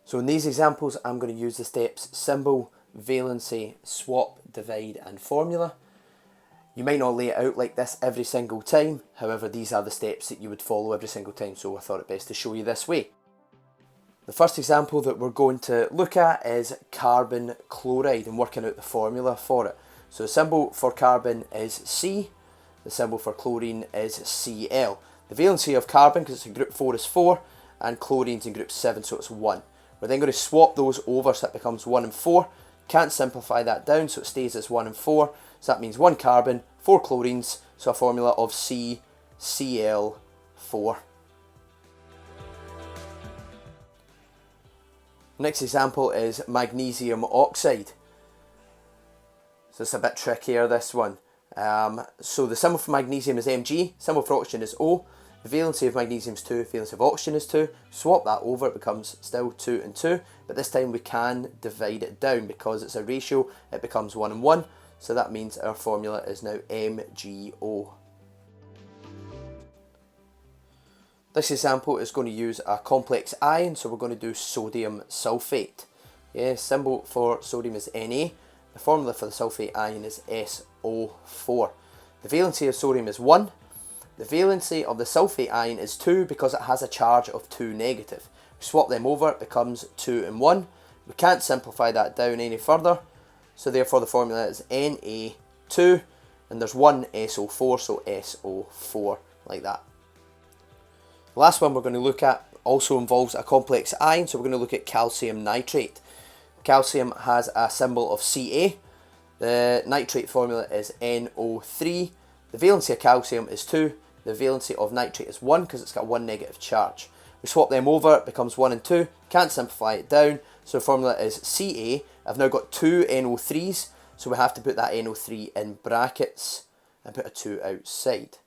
So in these examples, I'm going to use the steps symbol, valency, swap, divide and formula. You might not lay it out like this every single time, however these are the steps that you would follow every single time, so I thought it best to show you this way. The first example that we're going to look at is carbon chloride and working out the formula for it. So the symbol for carbon is C, the symbol for chlorine is Cl. The valency of carbon, because it's in group 4, is 4, and chlorine's in group 7, so it's 1. We're then going to swap those over so it becomes 1 and 4. Can't simplify that down, so it stays as 1 and 4. So that means 1 carbon, 4 chlorines, so a formula of CCl4. Next example is magnesium oxide. So it's a bit trickier, this one. So the symbol for magnesium is Mg, symbol for oxygen is O. The valency of magnesium is 2, valency of oxygen is 2. Swap that over, it becomes still 2 and 2. But this time we can divide it down because it's a ratio, it becomes 1 and 1. So that means our formula is now MgO. This example is going to use a complex ion, so we're going to do sodium sulfate. Yeah, symbol for sodium is Na. The formula for the sulfate ion is SO4. The valency of sodium is 1. The valency of the sulfate ion is 2 because it has a charge of 2 negative. We swap them over, it becomes 2 and 1. We can't simplify that down any further, so therefore the formula is Na2, and there's 1 SO4, so SO4, like that. The last one we're going to look at also involves a complex ion, so we're going to look at calcium nitrate. Calcium has a symbol of Ca. The nitrate formula is NO3. The valency of calcium is 2. The valency of nitrate is 1 because it's got 1 negative charge. We swap them over, it becomes 1 and 2. Can't simplify it down, so the formula is Ca. I've now got 2 NO3s, so we have to put that NO3 in brackets and put a 2 outside.